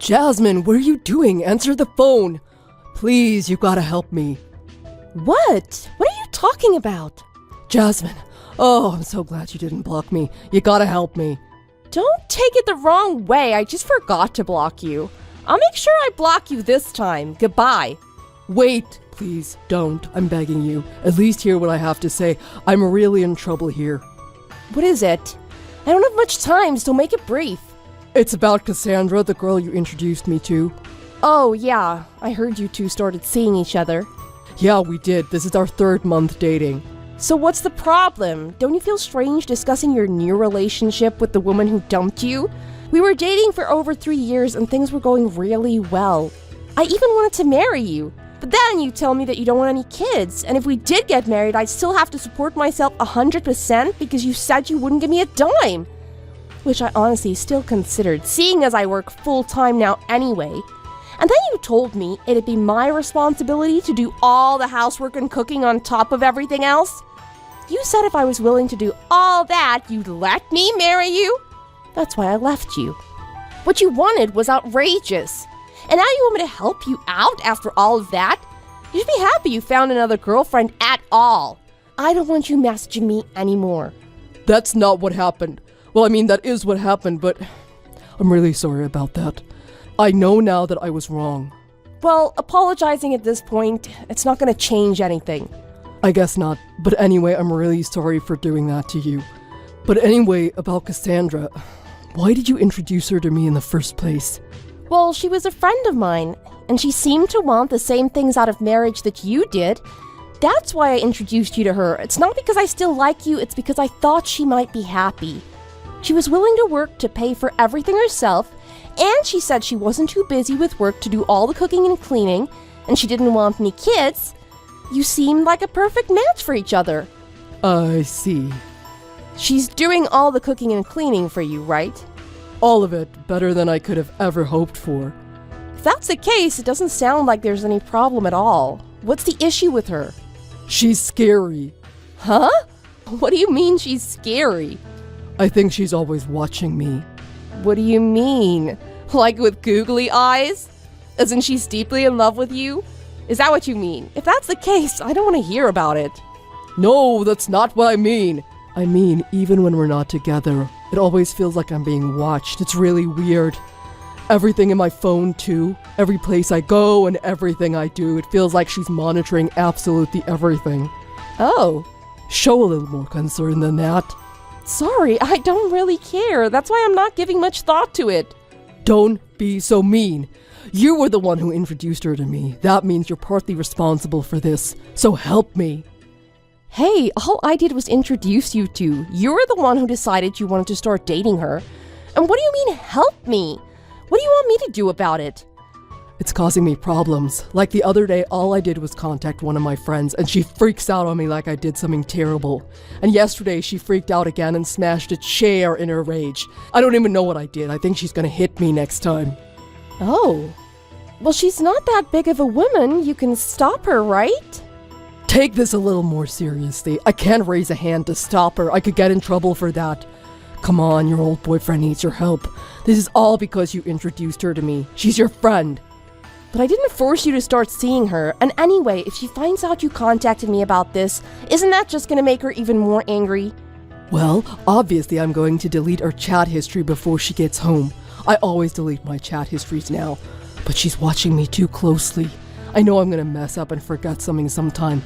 Jasmine, what are you doing? Answer the phone. Please, you gotta help me. What? What are you talking about? Jasmine, oh, I'm so glad you didn't block me. You gotta help me. Don't take it the wrong way. I just forgot to block you. I'll make sure I block you this time. Goodbye. Wait, please, don't. I'm begging you. At least hear what I have to say. I'm really in trouble here. What is it? I don't have much time, so make it brief. It's about Cassandra, the girl you introduced me to. Oh, yeah. I heard you two started seeing each other. Yeah, we did. This is our 3rd month dating. So what's the problem? Don't you feel strange discussing your new relationship with the woman who dumped you? We were dating for over 3 years and things were going really well. I even wanted to marry you. But then you tell me that you don't want any kids, and if we did get married, I'd still have to support myself 100% because you said you wouldn't give me a dime. Which I honestly still considered, seeing as I work full-time now anyway. And then you told me it'd be my responsibility to do all the housework and cooking on top of everything else. You said if I was willing to do all that, you'd let me marry you? That's why I left you. What you wanted was outrageous. And now you want me to help you out after all of that? You should be happy you found another girlfriend at all. I don't want you messaging me anymore. That's not what happened. Well, I mean, that is what happened, but I'm really sorry about that. I know now that I was wrong. Well, apologizing at this point, it's not going to change anything. I guess not, but anyway, I'm really sorry for doing that to you. But anyway, about Cassandra, why did you introduce her to me in the first place? Well, she was a friend of mine, and she seemed to want the same things out of marriage that you did. That's why I introduced you to her. It's not because I still like you, it's because I thought she might be happy. She was willing to work to pay for everything herself, and she said she wasn't too busy with work to do all the cooking and cleaning, and she didn't want any kids. You seemed like a perfect match for each other. I see. She's doing all the cooking and cleaning for you, right? All of it, better than I could have ever hoped for. If that's the case, it doesn't sound like there's any problem at all. What's the issue with her? She's scary. Huh? What do you mean she's scary? I think she's always watching me. What do you mean? Like with googly eyes? As in she's deeply in love with you? Is that what you mean? If that's the case, I don't want to hear about it. No, that's not what I mean. I mean, even when we're not together, it always feels like I'm being watched. It's really weird. Everything in my phone, too. Every place I go and everything I do, it feels like she's monitoring absolutely everything. Oh. Show a little more concern than that. Sorry, I don't really care. That's why I'm not giving much thought to it. Don't be so mean. You were the one who introduced her to me. That means you're partly responsible for this. So help me. Hey, all I did was introduce you two. You're the one who decided you wanted to start dating her. And what do you mean, help me? What do you want me to do about it? It's causing me problems. Like the other day, all I did was contact one of my friends, and she freaks out on me like I did something terrible. And yesterday, she freaked out again and smashed a chair in her rage. I don't even know what I did. I think she's gonna hit me next time. Oh. Well, she's not that big of a woman. You can stop her, right? Take this a little more seriously. I can't raise a hand to stop her. I could get in trouble for that. Come on, your old boyfriend needs your help. This is all because you introduced her to me. She's your friend. But I didn't force you to start seeing her. And anyway, if she finds out you contacted me about this, isn't that just gonna make her even more angry? Well, obviously I'm going to delete our chat history before she gets home. I always delete my chat histories now. But she's watching me too closely. I know I'm gonna mess up and forget something sometime.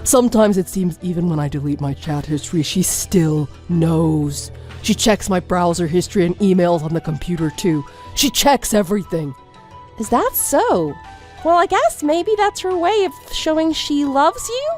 Sometimes it seems even when I delete my chat history, she still knows. She checks my browser history and emails on the computer too. She checks everything. Is that so? Well, I guess maybe that's her way of showing she loves you?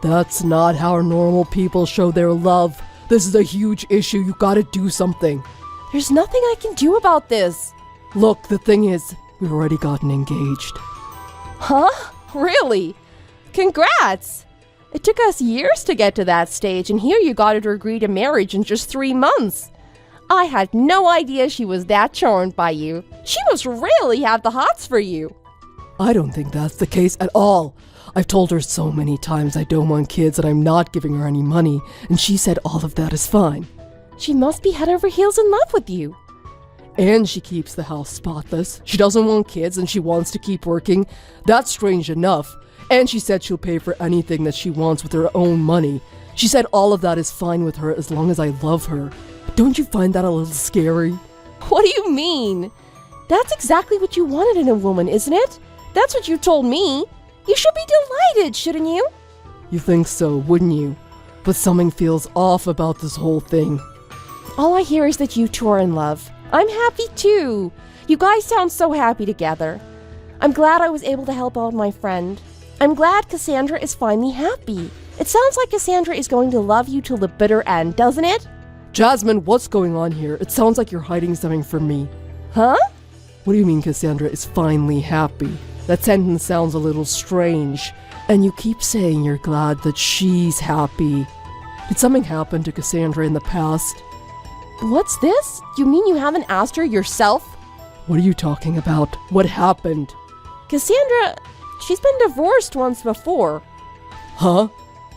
That's not how normal people show their love. This is a huge issue. You gotta do something. There's nothing I can do about this. Look, the thing is, we've already gotten engaged. Huh? Really? Congrats! It took us years to get to that stage, and here you got her to agree to marriage in just 3 months. I had no idea she was that charmed by you. She must really have the hots for you. I don't think that's the case at all. I've told her so many times I don't want kids and I'm not giving her any money, and she said all of that is fine. She must be head over heels in love with you. And she keeps the house spotless. She doesn't want kids and she wants to keep working. That's strange enough. And she said she'll pay for anything that she wants with her own money. She said all of that is fine with her as long as I love her. Don't you find that a little scary? What do you mean? That's exactly what you wanted in a woman, isn't it? That's what you told me. You should be delighted, shouldn't you? You think so, wouldn't you? But something feels off about this whole thing. All I hear is that you two are in love. I'm happy too. You guys sound so happy together. I'm glad I was able to help out my friend. I'm glad Cassandra is finally happy. It sounds like Cassandra is going to love you till the bitter end, doesn't it? Jasmine, what's going on here? It sounds like you're hiding something from me. Huh? What do you mean Cassandra is finally happy? That sentence sounds a little strange. And you keep saying you're glad that she's happy. Did something happen to Cassandra in the past? What's this? You mean you haven't asked her yourself? What are you talking about? What happened? Cassandra, she's been divorced once before. Huh?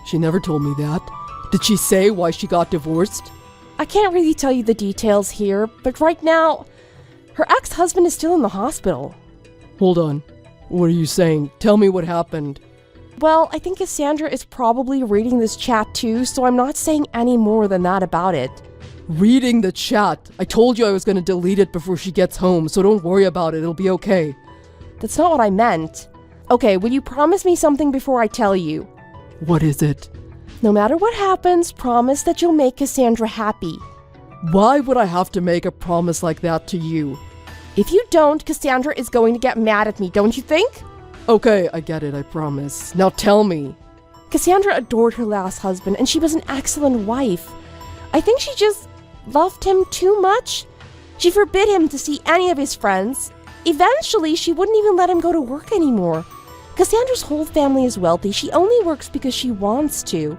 She never told me that. Did she say why she got divorced? I can't really tell you the details here, but right now, her ex-husband is still in the hospital. Hold on. What are you saying? Tell me what happened. Well, I think Cassandra is probably reading this chat too, so I'm not saying any more than that about it. Reading the chat. I told you I was going to delete it before she gets home, so don't worry about it. It'll be okay. That's not what I meant. Okay, will you promise me something before I tell you? What is it? No matter what happens, promise that you'll make Cassandra happy. Why would I have to make a promise like that to you? If you don't, Cassandra is going to get mad at me, don't you think? Okay, I get it, I promise. Now tell me. Cassandra adored her last husband, and she was an excellent wife. I think she just loved him too much. She forbid him to see any of his friends. Eventually, she wouldn't even let him go to work anymore. Cassandra's whole family is wealthy. She only works because she wants to.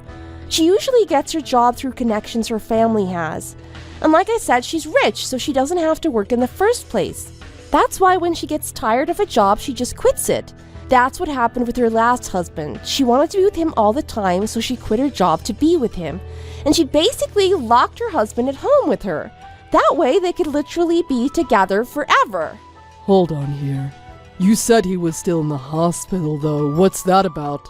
She usually gets her job through connections her family has. And like I said, she's rich, so she doesn't have to work in the first place. That's why when she gets tired of a job, she just quits it. That's what happened with her last husband. She wanted to be with him all the time, so she quit her job to be with him. And she basically locked her husband at home with her. That way, they could literally be together forever. Hold on here. You said he was still in the hospital, though. What's that about?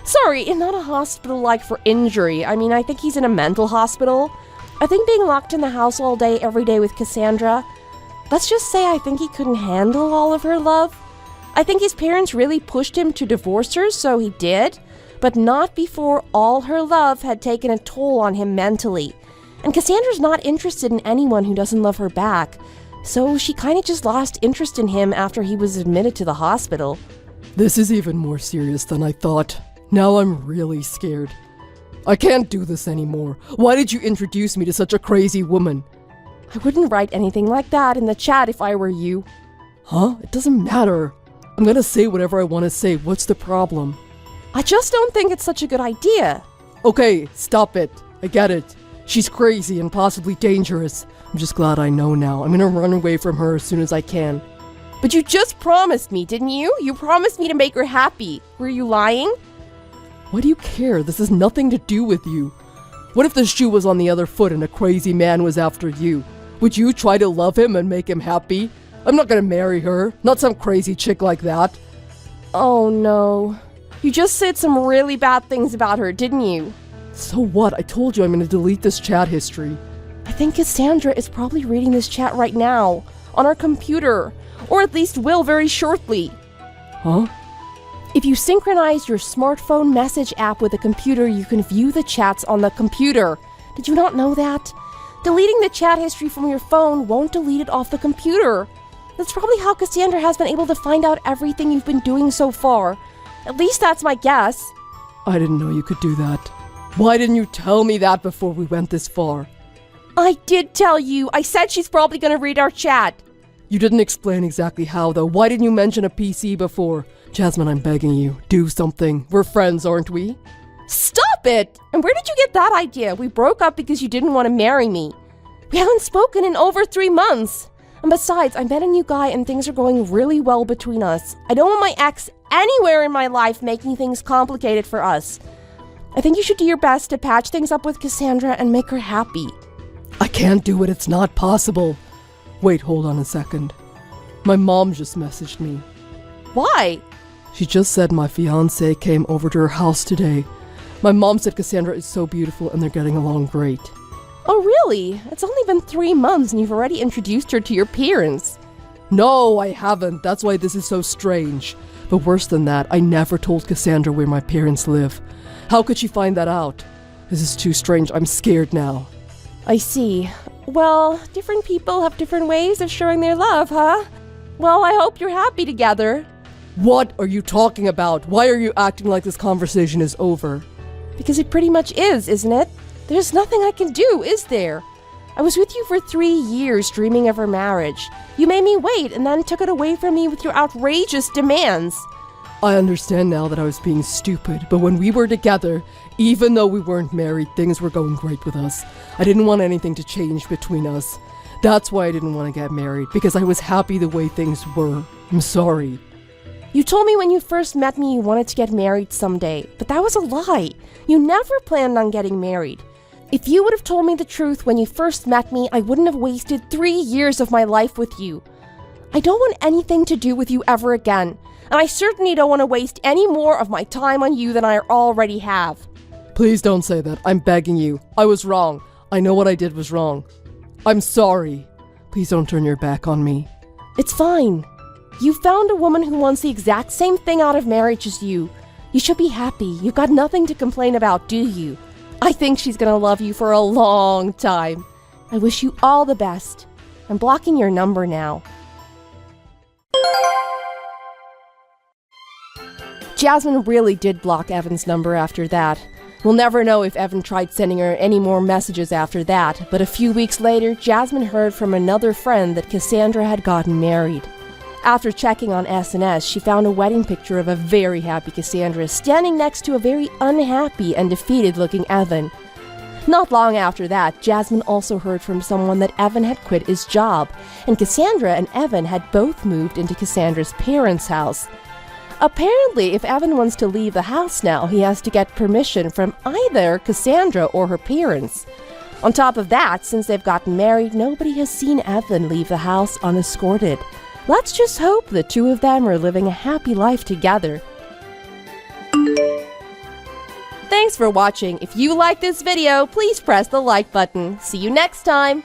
Sorry, not a hospital like for injury. I mean, I think he's in a mental hospital. I think being locked in the house all day, every day with Cassandra, let's just say I think he couldn't handle all of her love. I think his parents really pushed him to divorce her, so he did, but not before all her love had taken a toll on him mentally. And Cassandra's not interested in anyone who doesn't love her back, so she kind of just lost interest in him after he was admitted to the hospital. This is even more serious than I thought. Now I'm really scared. I can't do this anymore. Why did you introduce me to such a crazy woman? I wouldn't write anything like that in the chat if I were you. Huh? It doesn't matter. I'm gonna say whatever I want to say. What's the problem? I just don't think it's such a good idea. Okay, stop it. I get it. She's crazy and possibly dangerous. I'm just glad I know now. I'm gonna run away from her as soon as I can. But you just promised me, didn't you? You promised me to make her happy. Were you lying? Why do you care? This has nothing to do with you. What if the shoe was on the other foot and a crazy man was after you? Would you try to love him and make him happy? I'm not gonna marry her. Not some crazy chick like that. Oh no. You just said some really bad things about her, didn't you? So what? I told you I'm gonna delete this chat history. I think Cassandra is probably reading this chat right now. On her computer. Or at least will very shortly. Huh? If you synchronize your smartphone message app with a computer, you can view the chats on the computer. Did you not know that? Deleting the chat history from your phone won't delete it off the computer. That's probably how Cassandra has been able to find out everything you've been doing so far. At least that's my guess. I didn't know you could do that. Why didn't you tell me that before we went this far? I did tell you. I said she's probably gonna read our chat. You didn't explain exactly how, though. Why didn't you mention a PC before? Jasmine, I'm begging you. Do something. We're friends, aren't we? Stop it! And where did you get that idea? We broke up because you didn't want to marry me. We haven't spoken in over 3 months. And besides, I met a new guy and things are going really well between us. I don't want my ex anywhere in my life making things complicated for us. I think you should do your best to patch things up with Cassandra and make her happy. I can't do it. It's not possible. Wait, hold on a second. My mom just messaged me. Why? She just said my fiancé came over to her house today. My mom said Cassandra is so beautiful and they're getting along great. Oh, really? It's only been 3 months and you've already introduced her to your parents. No, I haven't. That's why this is so strange. But worse than that, I never told Cassandra where my parents live. How could she find that out? This is too strange. I'm scared now. I see. Well, different people have different ways of showing their love, huh? Well, I hope you're happy together. What are you talking about? Why are you acting like this conversation is over? Because it pretty much is, isn't it? There's nothing I can do, is there? I was with you for 3 years dreaming of our marriage. You made me wait and then took it away from me with your outrageous demands. I understand now that I was being stupid, but when we were together, even though we weren't married, things were going great with us. I didn't want anything to change between us. That's why I didn't want to get married, because I was happy the way things were. I'm sorry. You told me when you first met me you wanted to get married someday, but that was a lie. You never planned on getting married. If you would have told me the truth when you first met me, I wouldn't have wasted 3 years of my life with you. I don't want anything to do with you ever again, and I certainly don't want to waste any more of my time on you than I already have. Please don't say that. I'm begging you. I was wrong. I know what I did was wrong. I'm sorry. Please don't turn your back on me. It's fine. You found a woman who wants the exact same thing out of marriage as you. You should be happy. You've got nothing to complain about, do you? I think she's gonna love you for a long time. I wish you all the best. I'm blocking your number now. Jasmine really did block Evan's number after that. We'll never know if Evan tried sending her any more messages after that, but a few weeks later, Jasmine heard from another friend that Cassandra had gotten married. After checking on SNS, she found a wedding picture of a very happy Cassandra standing next to a very unhappy and defeated-looking Evan. Not long after that, Jasmine also heard from someone that Evan had quit his job, and Cassandra and Evan had both moved into Cassandra's parents' house. Apparently, if Evan wants to leave the house now, he has to get permission from either Cassandra or her parents. On top of that, since they've gotten married, nobody has seen Evan leave the house unescorted. Let's just hope the two of them are living a happy life together. Thanks for watching. If you like this video, please press the like button. See you next time!